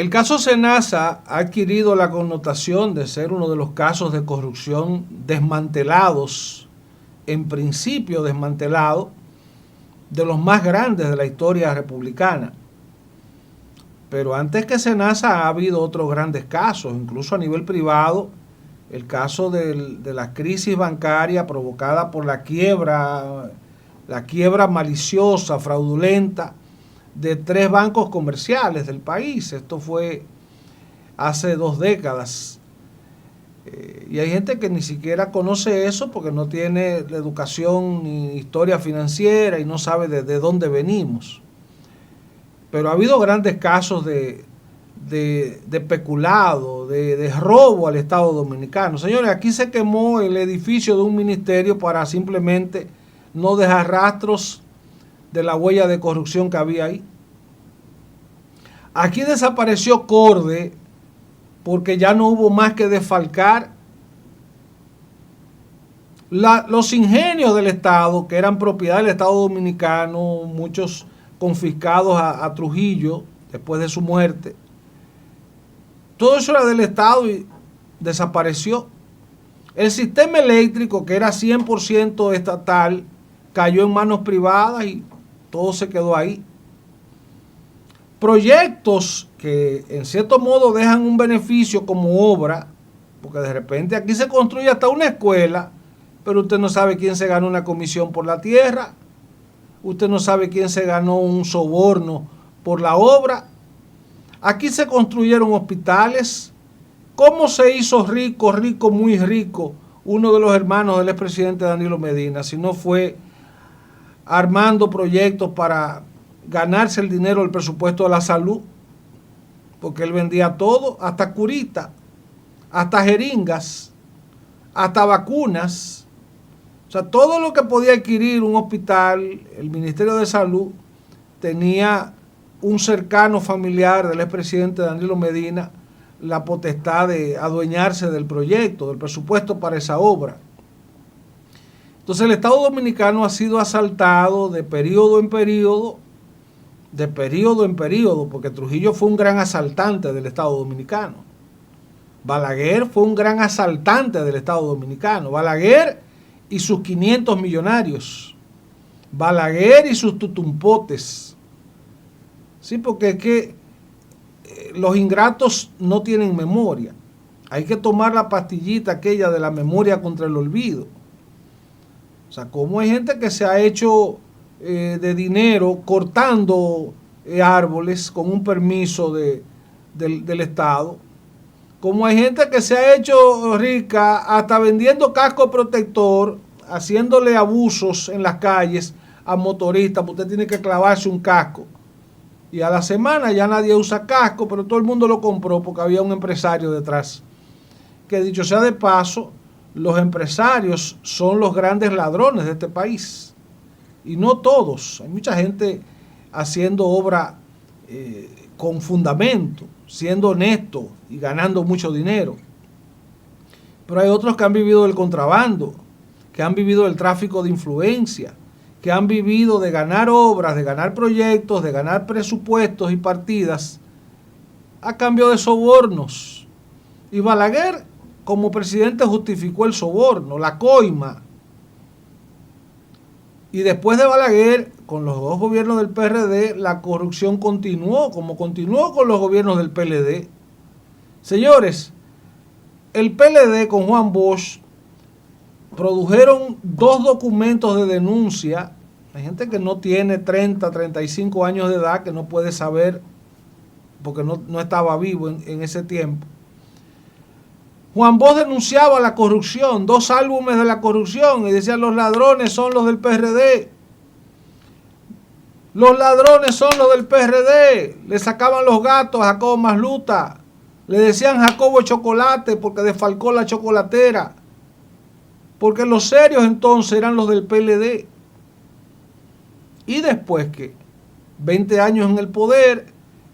El caso Senasa ha adquirido la connotación de ser uno de los casos de corrupción desmantelados, en principio desmantelados, de los más grandes de la historia republicana. Pero antes que Senasa ha habido otros grandes casos, incluso a nivel privado, el caso de la crisis bancaria provocada por la quiebra maliciosa, fraudulenta, de 3 bancos comerciales del país. Esto fue hace 2 décadas. Y hay gente que ni siquiera conoce eso porque no tiene la educación ni historia financiera y no sabe de dónde venimos. Pero ha habido grandes casos de peculado, de robo al Estado Dominicano. Señores, aquí se quemó el edificio de un ministerio para simplemente no dejar rastros de la huella de corrupción que había ahí. Aquí desapareció Corde porque ya no hubo más que desfalcar los ingenios del Estado, que eran propiedad del Estado Dominicano, muchos confiscados a Trujillo después de su muerte. Todo eso era del Estado y desapareció. El sistema eléctrico, que era 100% estatal, cayó en manos privadas y todo se quedó ahí. Proyectos que en cierto modo dejan un beneficio como obra, porque de repente aquí se construye hasta una escuela, pero usted no sabe quién se ganó una comisión por la tierra, usted no sabe quién se ganó un soborno por la obra. Aquí se construyeron hospitales. ¿Cómo se hizo rico, muy rico, uno de los hermanos del expresidente Danilo Medina, si no fue armando proyectos para ganarse el dinero del presupuesto de la salud? Porque él vendía todo, hasta curita, hasta jeringas, hasta vacunas. O sea, todo lo que podía adquirir un hospital, el Ministerio de Salud tenía un cercano familiar del expresidente Danilo Medina la potestad de adueñarse del proyecto, del presupuesto para esa obra. Entonces el Estado Dominicano ha sido asaltado de periodo en periodo, porque Trujillo fue un gran asaltante del Estado Dominicano. Balaguer fue un gran asaltante del Estado Dominicano. Balaguer y sus 500 millonarios. Balaguer y sus tutumpotes. Sí, porque es que los ingratos no tienen memoria. Hay que tomar la pastillita aquella de la memoria contra el olvido. O sea, cómo hay gente que se ha hecho de dinero cortando árboles con un permiso del Estado. Como hay gente que se ha hecho rica hasta vendiendo casco protector, haciéndole abusos en las calles a motoristas, porque usted tiene que clavarse un casco. Y a la semana ya nadie usa casco, pero todo el mundo lo compró porque había un empresario detrás. Que dicho sea de paso, los empresarios son los grandes ladrones de este país. Y no todos. Hay mucha gente haciendo obra con fundamento, siendo honesto y ganando mucho dinero. Pero hay otros que han vivido del contrabando, que han vivido del tráfico de influencia, que han vivido de ganar obras, de ganar proyectos, de ganar presupuestos y partidas a cambio de sobornos. Y Balaguer, como presidente, justificó el soborno, la coima. Y después de Balaguer, con los 2 gobiernos del PRD, la corrupción continuó, como continuó con los gobiernos del PLD. Señores, el PLD con Juan Bosch produjeron 2 documentos de denuncia. Hay gente que no tiene 30, 35 años de edad, que no puede saber, porque no estaba vivo en ese tiempo. Juan Bosch denunciaba la corrupción, 2 álbumes de la corrupción, y decía: los ladrones son los del PRD. Los ladrones son los del PRD. Le sacaban los gatos a Jacobo Masluta. Le decían Jacobo Chocolate porque desfalcó la chocolatera. Porque los serios entonces eran los del PLD. Y después que 20 años en el poder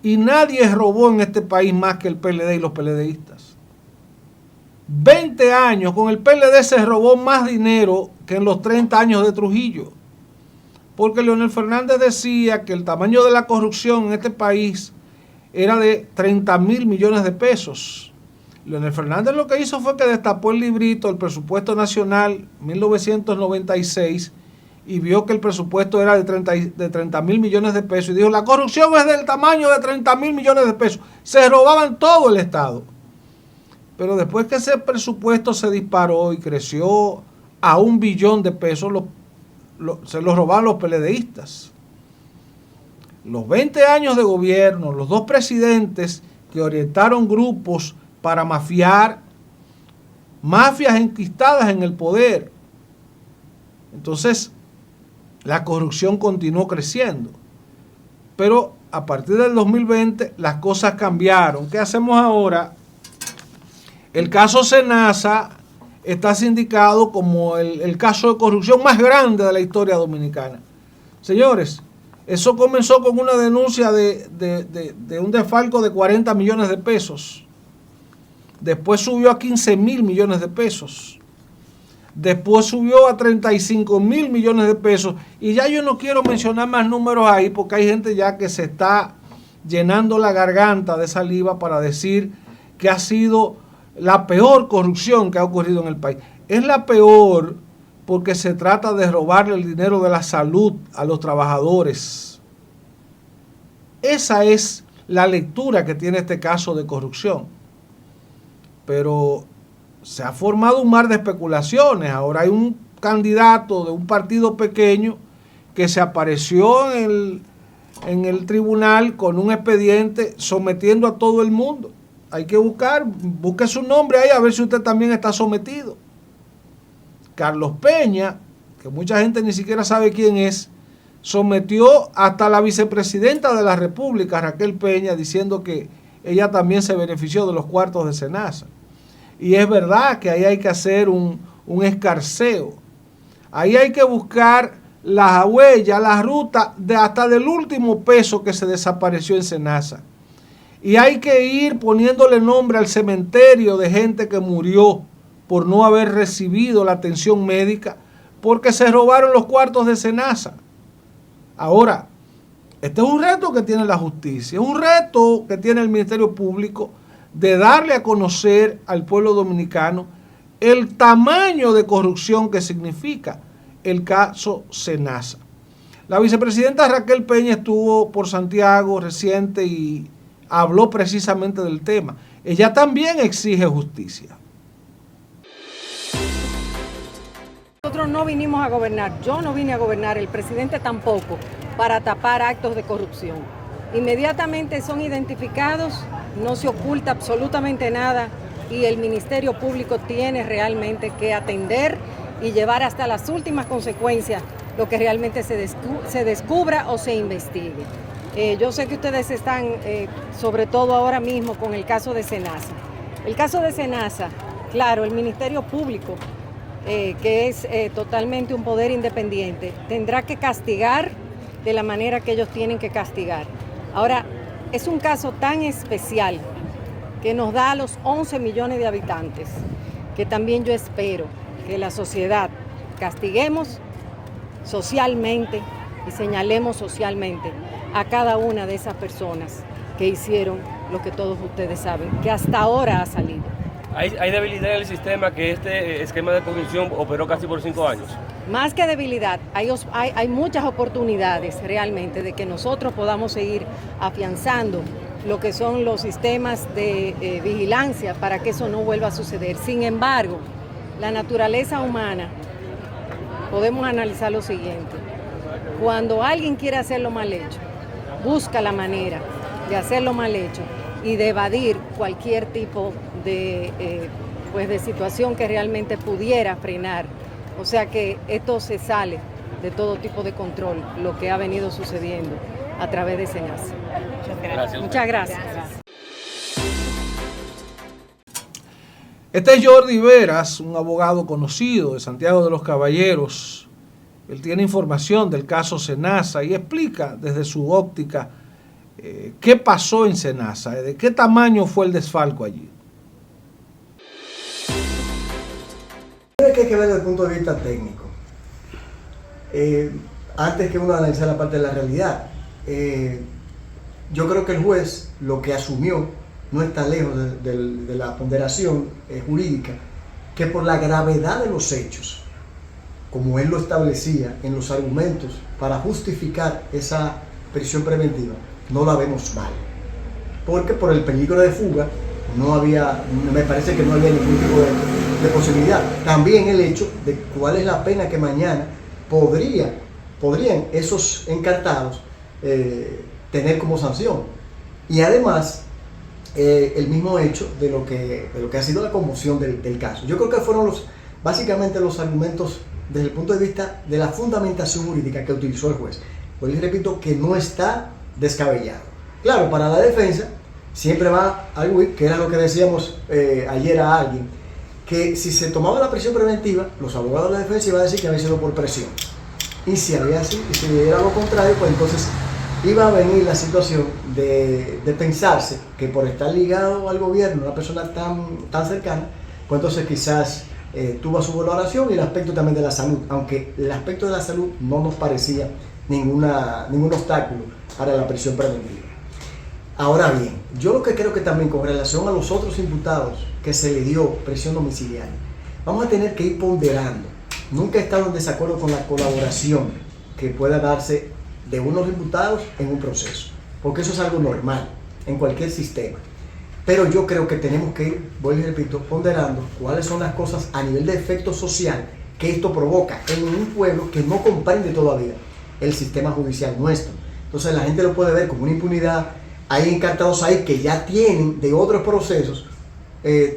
y nadie robó en este país más que el PLD y los PLDistas. 20 años, con el PLD se robó más dinero que en los 30 años de Trujillo. Porque Leonel Fernández decía que el tamaño de la corrupción en este país era de 30.000 millones de pesos. Leonel Fernández lo que hizo fue que destapó el librito, el presupuesto nacional 1996, y vio que el presupuesto era de 30.000 millones de pesos, y dijo, la corrupción es del tamaño de 30.000 millones de pesos. Se robaban todo el Estado. Pero después que ese presupuesto se disparó y creció a 1 billón de pesos, se lo robaron los PLDistas. Los 20 años de gobierno, los 2 presidentes que orientaron grupos para mafiar, mafias enquistadas en el poder. Entonces, la corrupción continuó creciendo. Pero a partir del 2020 las cosas cambiaron. ¿Qué hacemos ahora? El caso Senasa está sindicado como el caso de corrupción más grande de la historia dominicana. Señores, eso comenzó con una denuncia de un desfalco de 40 millones de pesos. Después subió a 15.000 millones de pesos. Después subió a 35.000 millones de pesos. Y ya yo no quiero mencionar más números ahí porque hay gente ya que se está llenando la garganta de saliva para decir que ha sido la peor corrupción que ha ocurrido en el país. Es la peor porque se trata de robarle el dinero de la salud a los trabajadores. Esa es la lectura que tiene este caso de corrupción. Pero se ha formado un mar de especulaciones. Ahora hay un candidato de un partido pequeño que se apareció en el tribunal con un expediente sometiendo a todo el mundo. Hay que busque su nombre ahí a ver si usted también está sometido. Carlos Peña, que mucha gente ni siquiera sabe quién es, sometió hasta la vicepresidenta de la República, Raquel Peña, diciendo que ella también se benefició de los cuartos de Senasa. Y es verdad que ahí hay que hacer un escarceo. Ahí hay que buscar la huella, la ruta hasta del último peso que se desapareció en Senasa. Y hay que ir poniéndole nombre al cementerio de gente que murió por no haber recibido la atención médica porque se robaron los cuartos de Senasa. Ahora, este es un reto que tiene la justicia, es un reto que tiene el Ministerio Público de darle a conocer al pueblo dominicano el tamaño de corrupción que significa el caso Senasa. La vicepresidenta Raquel Peña estuvo por Santiago reciente y habló precisamente del tema. Ella también exige justicia. Nosotros no vinimos a gobernar, yo no vine a gobernar, el presidente tampoco, para tapar actos de corrupción. Inmediatamente son identificados, no se oculta absolutamente nada y el Ministerio Público tiene realmente que atender y llevar hasta las últimas consecuencias lo que realmente se descubra o se investigue. Yo sé que ustedes están, sobre todo ahora mismo, con el caso de Senasa. El caso de Senasa, claro, el Ministerio Público, que es totalmente un poder independiente, tendrá que castigar de la manera que ellos tienen que castigar. Ahora, es un caso tan especial que nos da a los 11 millones de habitantes, que también yo espero que la sociedad castiguemos socialmente y señalemos socialmente a cada una de esas personas que hicieron lo que todos ustedes saben, que hasta ahora ha salido. ¿Hay debilidad en el sistema que este esquema de corrupción operó casi por 5 años? Más que debilidad, hay muchas oportunidades realmente de que nosotros podamos seguir afianzando lo que son los sistemas de vigilancia para que eso no vuelva a suceder. Sin embargo, la naturaleza humana, podemos analizar lo siguiente. Cuando alguien quiere hacerlo mal hecho, busca la manera de hacerlo mal hecho y de evadir cualquier tipo de situación que realmente pudiera frenar. O sea que esto se sale de todo tipo de control, lo que ha venido sucediendo a través de Senasa. Muchas gracias. Este es Jordi Veras, un abogado conocido de Santiago de los Caballeros. Él tiene información del caso Senasa y explica desde su óptica qué pasó en Senasa, de qué tamaño fue el desfalco allí. Hay que ver desde el punto de vista técnico, antes que uno analizar la parte de la realidad. yo creo que el juez lo que asumió no está lejos de la ponderación jurídica, que por la gravedad de los hechos, como él lo establecía en los argumentos para justificar esa prisión preventiva, no la vemos mal. Porque por el peligro de fuga me parece que no había ningún tipo de posibilidad. También el hecho de cuál es la pena que mañana podrían esos encartados tener como sanción. Y además, el mismo hecho de lo que ha sido la conmoción del caso. Yo creo que fueron básicamente los argumentos desde el punto de vista de la fundamentación jurídica que utilizó el juez. Pues les repito que no está descabellado. Claro, para la defensa siempre va algo que era lo que decíamos ayer a alguien, que si se tomaba la prisión preventiva, los abogados de la defensa iban a decir que había sido por presión. Y si era lo contrario, pues entonces iba a venir la situación de pensarse que por estar ligado al gobierno, una persona tan cercana, pues entonces quizás tuvo su valoración y el aspecto también de la salud, aunque el aspecto de la salud no nos parecía ningún obstáculo para la prisión preventiva. Ahora bien, yo lo que creo que también con relación a los otros imputados que se le dio prisión domiciliaria, vamos a tener que ir ponderando. Nunca he estado en desacuerdo con la colaboración que pueda darse de unos imputados en un proceso, porque eso es algo normal en cualquier sistema. Pero yo creo que tenemos que ir, vuelvo y repito, ponderando cuáles son las cosas a nivel de efecto social que esto provoca en un pueblo que no comprende todavía el sistema judicial nuestro. Entonces la gente lo puede ver como una impunidad. Hay encartados ahí que ya tienen de otros procesos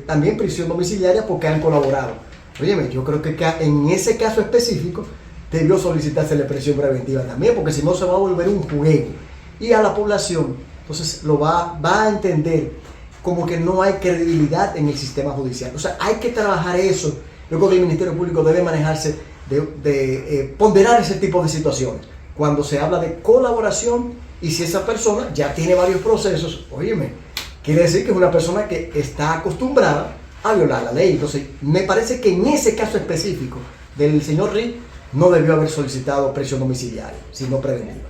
también prisión domiciliaria porque han colaborado. Óyeme, yo creo que en ese caso específico debió solicitarse la prisión preventiva también, porque si no se va a volver un juego. Y a la población, entonces lo va a entender como que no hay credibilidad en el sistema judicial. O sea, hay que trabajar eso. Yo creo que el Ministerio Público debe manejarse de ponderar ese tipo de situaciones. Cuando se habla de colaboración y si esa persona ya tiene varios procesos, óyeme, quiere decir que es una persona que está acostumbrada a violar la ley. Entonces, me parece que en ese caso específico del señor Rick no debió haber solicitado prisión domiciliaria, sino preventiva.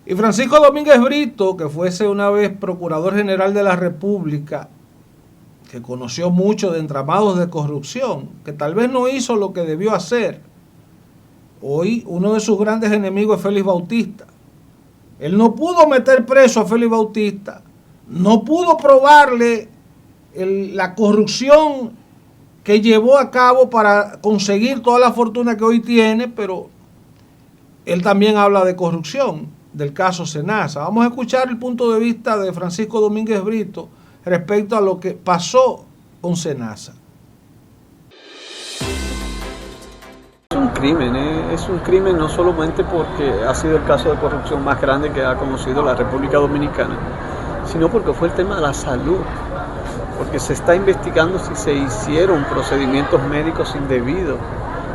Y Francisco Domínguez Brito, que fuese una vez Procurador General de la República, que conoció mucho de entramados de corrupción, que tal vez no hizo lo que debió hacer. Hoy uno de sus grandes enemigos es Félix Bautista. Él no pudo meter preso a Félix Bautista, no pudo probarle la corrupción que llevó a cabo para conseguir toda la fortuna que hoy tiene, pero él también habla de corrupción, del caso Senasa. Vamos a escuchar el punto de vista de Francisco Domínguez Brito respecto a lo que pasó con Senasa. Es un crimen no solamente porque ha sido el caso de corrupción más grande que ha conocido la República Dominicana, sino porque fue el tema de la salud, porque se está investigando si se hicieron procedimientos médicos indebidos,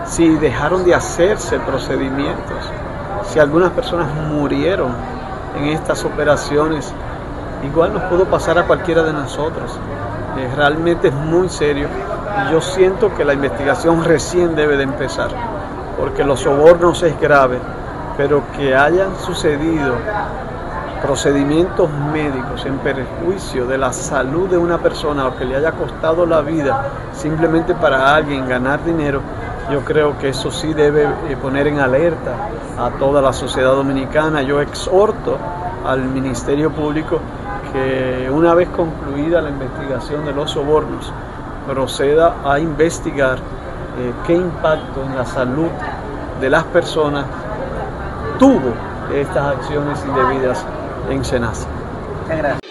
si dejaron de hacerse procedimientos, si algunas personas murieron en estas operaciones. Igual nos pudo pasar a cualquiera de nosotros. Realmente es muy serio y yo siento que la investigación recién debe de empezar, porque los sobornos es grave, pero que hayan sucedido procedimientos médicos en perjuicio de la salud de una persona o que le haya costado la vida simplemente para alguien ganar dinero, yo creo que eso sí debe poner en alerta a toda la sociedad dominicana. Yo exhorto al Ministerio Público que una vez concluida la investigación de los sobornos, proceda a investigar qué impacto en la salud de las personas tuvo estas acciones indebidas en Senasa. Muchas gracias.